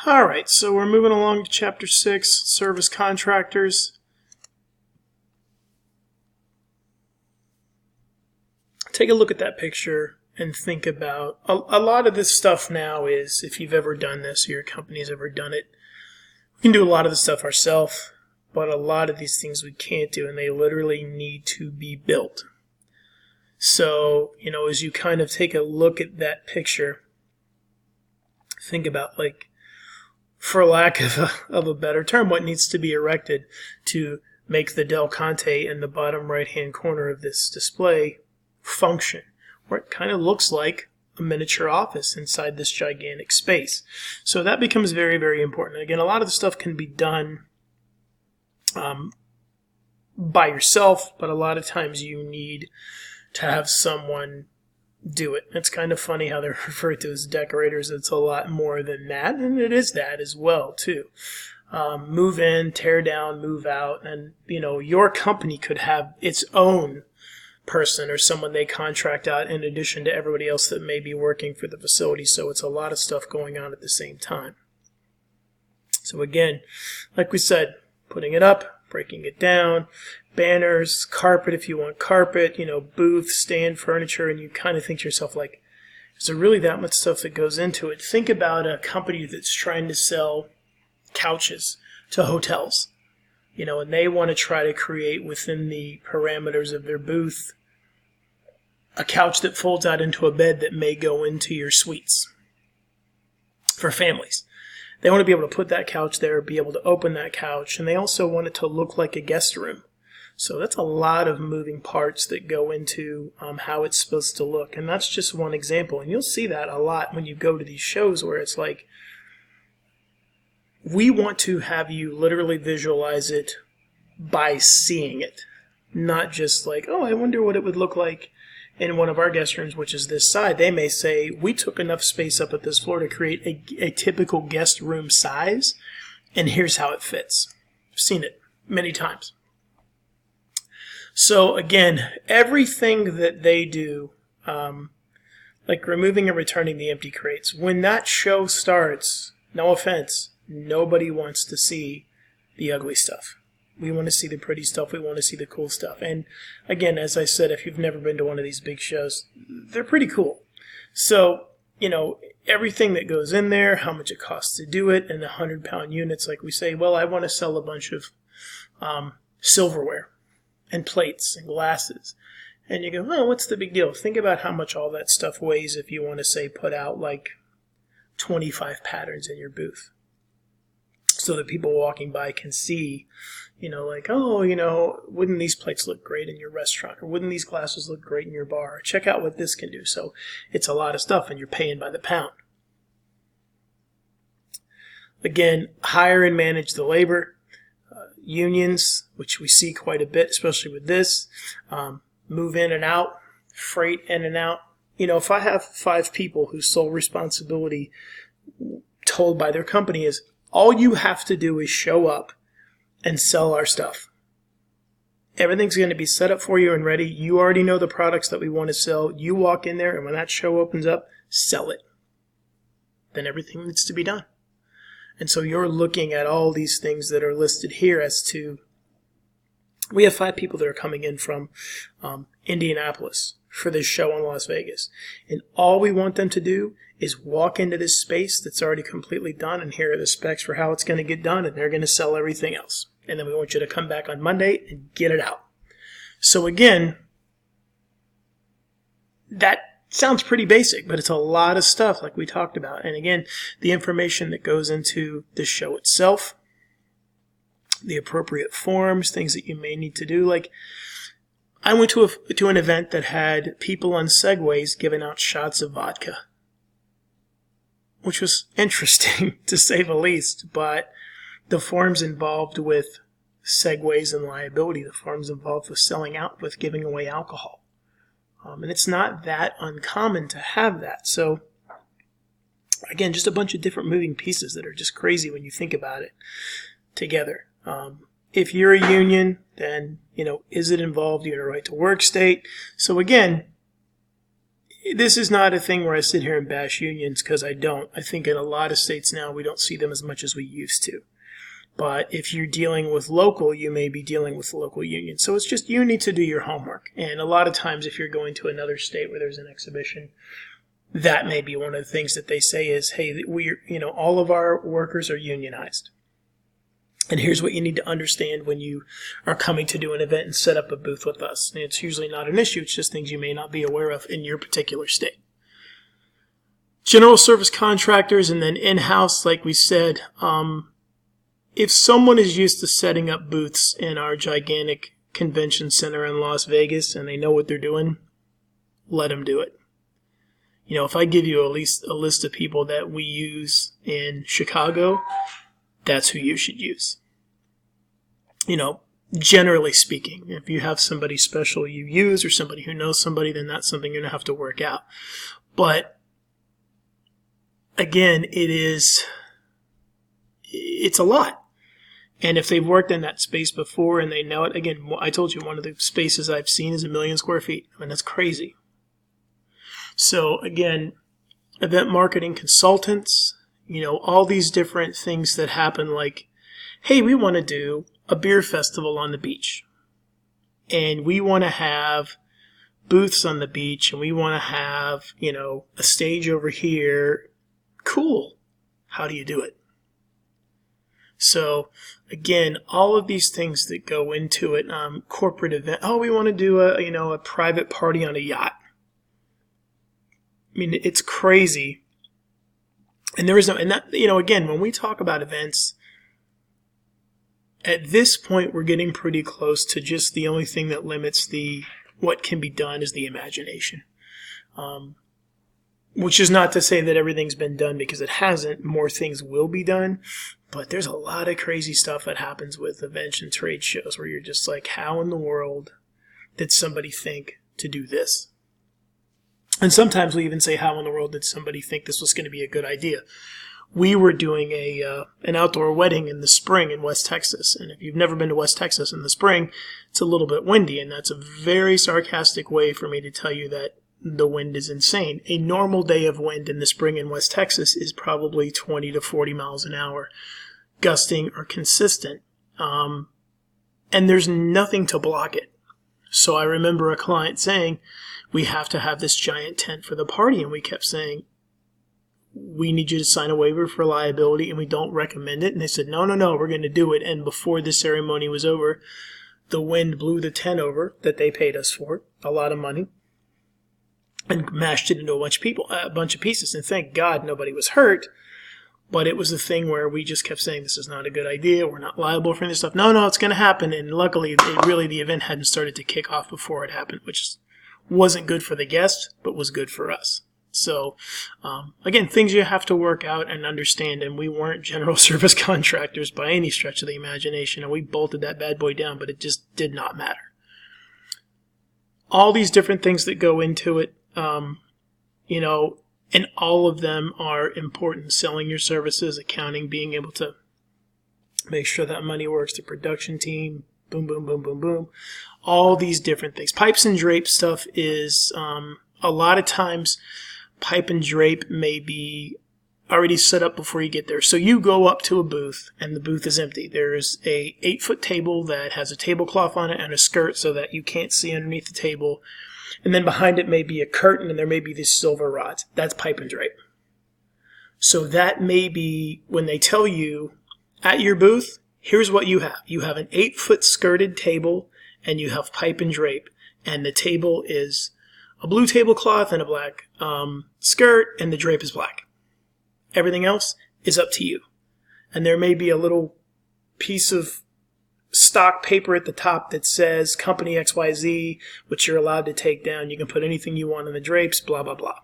All right, so we're moving along to Chapter 6, Service Contractors. Take a look at that picture and think about, a lot of this stuff now is, if you've ever done this or your company's ever done it, we can do a lot of the stuff ourselves, but a lot of these things we can't do, and they literally need to be built. So, as you kind of take a look at that picture, think about, for lack of a better term, what needs to be erected to make the Del Conte in the bottom right-hand corner of this display function, where it kind of looks like a miniature office inside this gigantic space. So that becomes very, very important. Again, a lot of the stuff can be done by yourself, but a lot of times you need to have someone do it. It's kind of funny how they're referred to as decorators. It's a lot more than that, and it is that as well too. Move in, tear down, move out, and your company could have its own person or someone they contract out in addition to everybody else that may be working for the facility. So it's a lot of stuff going on at the same time. So again, like we said, putting it up, breaking it down, banners, carpet if you want carpet, booth, stand, furniture, and you kind of think to yourself, is there really that much stuff that goes into it? Think about a company that's trying to sell couches to hotels, and they want to try to create within the parameters of their booth a couch that folds out into a bed that may go into your suites for families. They want to be able to put that couch there, be able to open that couch, and they also want it to look like a guest room. So that's a lot of moving parts that go into how it's supposed to look. And that's just one example. And you'll see that a lot when you go to these shows where it's like, we want to have you literally visualize it by seeing it. Not just like, oh, I wonder what it would look like in one of our guest rooms, which is this side. They may say, we took enough space up at this floor to create a typical guest room size, and here's how it fits. I've seen it many times. So again, everything that they do, like removing and returning the empty crates, when that show starts, no offense, nobody wants to see the ugly stuff. We want to see the pretty stuff. We want to see the cool stuff. And again, as I said, if you've never been to one of these big shows, they're pretty cool. So, everything that goes in there, how much it costs to do it, and the 100-pound units, like we say, well, I want to sell a bunch of silverware and plates and glasses. And you go, oh, what's the big deal? Think about how much all that stuff weighs if you want to, say, put out 25 patterns in your booth, so that people walking by can see, wouldn't these plates look great in your restaurant? Or wouldn't these glasses look great in your bar? Check out what this can do. So it's a lot of stuff, and you're paying by the pound. Again, hire and manage the labor. Unions, which we see quite a bit, especially with this. Move in and out. Freight in and out. If I have 5 people whose sole responsibility told by their company is, all you have to do is show up and sell our stuff. Everything's going to be set up for you and ready. You already know the products that we want to sell. You walk in there, and when that show opens up, sell it. Then everything needs to be done. And so you're looking at all these things that are listed here as to, we have 5 people that are coming in from Indianapolis for this show in Las Vegas. And all we want them to do is walk into this space that's already completely done, and here are the specs for how it's going to get done, and they're going to sell everything else. And then we want you to come back on Monday and get it out. So again, that sounds pretty basic, but it's a lot of stuff like we talked about. And again, the information that goes into the show itself, the appropriate forms, things that you may need to do. I went to an event that had people on Segways giving out shots of vodka, which was interesting to say the least, but the forms involved with Segways and liability, the forms involved with selling out, with giving away alcohol. And it's not that uncommon to have that. So, again, just a bunch of different moving pieces that are just crazy when you think about it together. If you're a union, then, is it involved in a right to work state? So again, this is not a thing where I sit here and bash unions, because I don't. I think in a lot of states now we don't see them as much as we used to. But if you're dealing with local, you may be dealing with the local union. So it's just you need to do your homework. And a lot of times if you're going to another state where there's an exhibition, that may be one of the things that they say is, hey, all of our workers are unionized. And here's what you need to understand when you are coming to do an event and set up a booth with us. And it's usually not an issue. It's just things you may not be aware of in your particular state. General service contractors and then in-house, like we said, if someone is used to setting up booths in our gigantic convention center in Las Vegas and they know what they're doing, let them do it. If I give you a list of people that we use in Chicago, that's who you should use. Generally speaking, if you have somebody special you use or somebody who knows somebody, then that's something you're going to have to work out. But again, it's a lot. And if they've worked in that space before and they know it, again, I told you one of the spaces I've seen is 1 million square feet. I mean, that's crazy. So again, event marketing consultants, all these different things that happen, like, hey, we want to do a beer festival on the beach. And we want to have booths on the beach, and we want to have, a stage over here. Cool. How do you do it? So again, all of these things that go into it, corporate event. Oh, we want to do a private party on a yacht. I mean, it's crazy. And there is no, and that, again, when we talk about events, at this point, we're getting pretty close to just the only thing that limits what can be done is the imagination. Which is not to say that everything's been done, because it hasn't. More things will be done. But there's a lot of crazy stuff that happens with events and trade shows where you're just like, how in the world did somebody think to do this? And sometimes we even say, how in the world did somebody think this was going to be a good idea? We were doing an outdoor wedding in the spring in West Texas. And if you've never been to West Texas in the spring, it's a little bit windy. And that's a very sarcastic way for me to tell you that the wind is insane. A normal day of wind in the spring in West Texas is probably 20 to 40 miles an hour, gusting or consistent. And there's nothing to block it. So I remember a client saying, we have to have this giant tent for the party. And we kept saying, we need you to sign a waiver for liability and we don't recommend it. And they said, no, we're going to do it. And before the ceremony was over, the wind blew the tent over that they paid us for, a lot of money, and mashed it into a bunch of pieces. And thank God nobody was hurt. But it was a thing where we just kept saying, this is not a good idea. We're not liable for this stuff. No, it's going to happen. And luckily, the event hadn't started to kick off before it happened, which wasn't good for the guests, but was good for us. So, again, things you have to work out and understand. And we weren't general service contractors by any stretch of the imagination. And we bolted that bad boy down, but it just did not matter. All these different things that go into it, and all of them are important. Selling your services, accounting, being able to make sure that money works, the production team, boom, boom, boom, boom, boom. All these different things. Pipes and drape stuff is, a lot of times, pipe and drape may be already set up before you get there. So you go up to a booth and the booth is empty. There's a 8-foot table that has a tablecloth on it and a skirt so that you can't see underneath the table. And then behind it may be a curtain and there may be these silver rods. That's pipe and drape. So that may be when they tell you at your booth, here's what you have. You have an 8-foot skirted table and you have pipe and drape. And the table is a blue tablecloth and a black skirt, and the drape is black. Everything else is up to you. And there may be a little piece of stock paper at the top that says Company XYZ, which you're allowed to take down. You can put anything you want in the drapes, blah, blah, blah.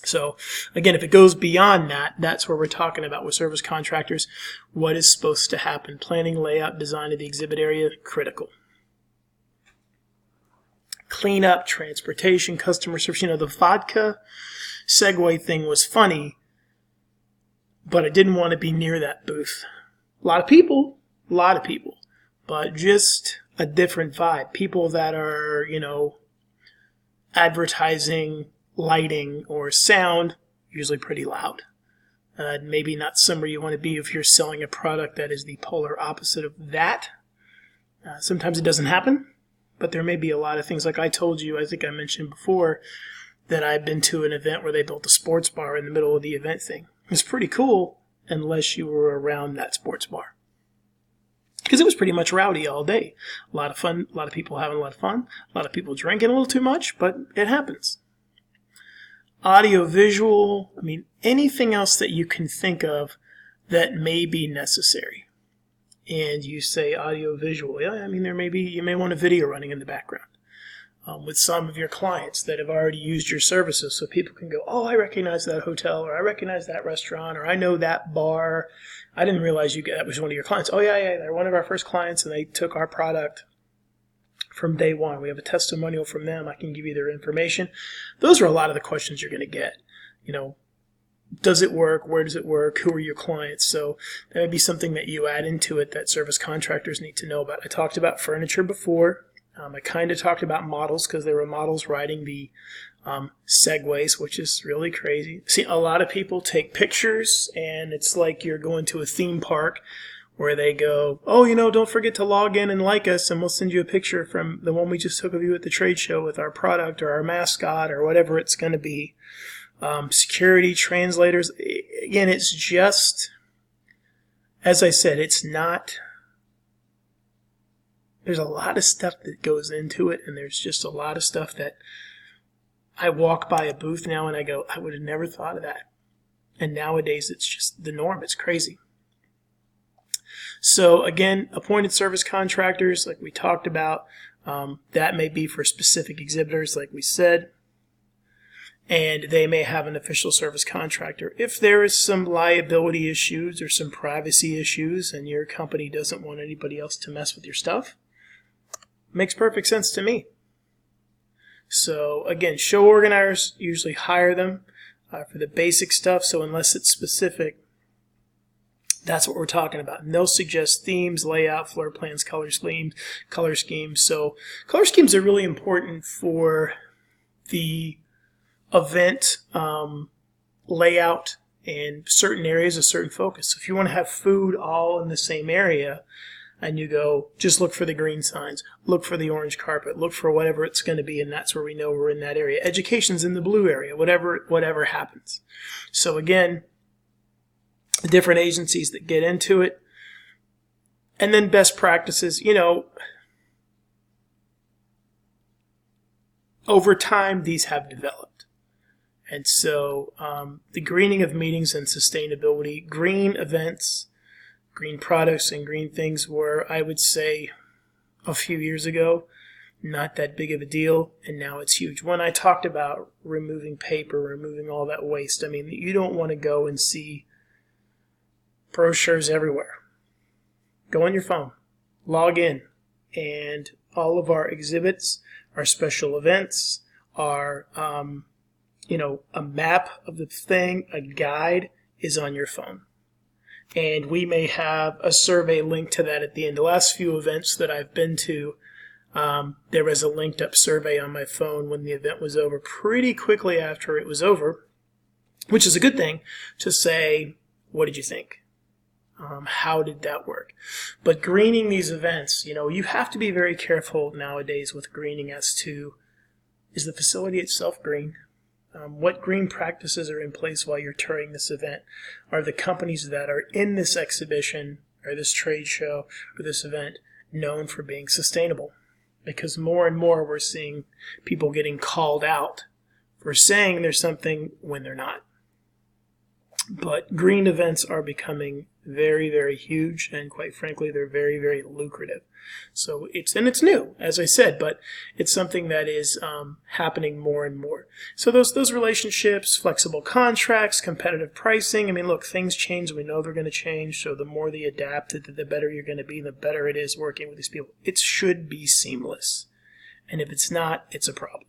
So, again, if it goes beyond that, that's where we're talking about with service contractors. What is supposed to happen? Planning, layout, design of the exhibit area, critical. Cleanup, transportation, customer service. The vodka Segway thing was funny, but I didn't want to be near that booth. A lot of people, but just a different vibe. People that are, advertising, lighting, or sound, usually pretty loud. Maybe not somewhere you want to be if you're selling a product that is the polar opposite of that. Sometimes it doesn't happen, but there may be a lot of things. Like I told you, I think I mentioned before, that I've been to an event where they built a sports bar in the middle of the event thing. It's pretty cool unless you were around that sports bar. Because it was pretty much rowdy all day. A lot of fun, a lot of people having a lot of fun, a lot of people drinking a little too much, but it happens. Audio, visual, anything else that you can think of that may be necessary. And you say audio, visual. Yeah, you may want a video running in the background with some of your clients that have already used your services, so people can go, oh, I recognize that hotel, or I recognize that restaurant, or I know that bar. I didn't realize that was one of your clients. Oh, yeah, they're one of our first clients, and they took our product from day one. We have a testimonial from them. I can give you their information. Those are a lot of the questions you're going to get. Does it work? Where does it work? Who are your clients? So that would be something that you add into it that service contractors need to know about. I talked about furniture before. I kind of talked about models because there were models riding the Segways, which is really crazy. See, a lot of people take pictures, and it's like you're going to a theme park where they go, oh, don't forget to log in and like us, and we'll send you a picture from the one we just took of you at the trade show with our product or our mascot or whatever it's going to be. Security, translators. Again, it's just, as I said, it's not... There's a lot of stuff that goes into it, and there's just a lot of stuff that I walk by a booth now and I go, I would have never thought of that. And nowadays it's just the norm. It's crazy. So again, appointed service contractors, like we talked about, that may be for specific exhibitors, like we said, and they may have an official service contractor. If there is some liability issues or some privacy issues and your company doesn't want anybody else to mess with your stuff, makes perfect sense to me. So again, show organizers usually hire them for the basic stuff. So unless it's specific, that's what we're talking about. And they'll suggest themes, layout, floor plans, color schemes. So color schemes are really important for the event layout and certain areas of certain focus. If you want to have food all in the same area, and you go, just look for the green signs, look for the orange carpet, look for whatever it's going to be, and that's where we know we're in that area. Education's in the blue area, whatever happens. So again, the different agencies that get into it, and then best practices, over time these have developed. And so the greening of meetings and sustainability, green events, green products and green things were, I would say, a few years ago, not that big of a deal, and now it's huge. When I talked about removing paper, removing all that waste, you don't want to go and see brochures everywhere. Go on your phone, log in, and all of our exhibits, our special events, our, a map of the thing, a guide is on your phone. And we may have a survey link to that at the end. The last few events that I've been to, there was a linked up survey on my phone when the event was over, pretty quickly after it was over, which is a good thing, to say, what did you think? How did that work? But greening these events, you have to be very careful nowadays with greening as to, is the facility itself green? What green practices are in place while you're touring this event? Are the companies that are in this exhibition or this trade show or this event known for being sustainable? Because more and more we're seeing people getting called out for saying there's something when they're not. But green events are becoming very, very huge, and quite frankly, they're very, very lucrative. So it's new, as I said, but it's something that is happening more and more. So those relationships, flexible contracts, competitive pricing. Look, things change. We know they're going to change. So the more they adapt, the better you're going to be, the better it is working with these people. It should be seamless, and if it's not, it's a problem.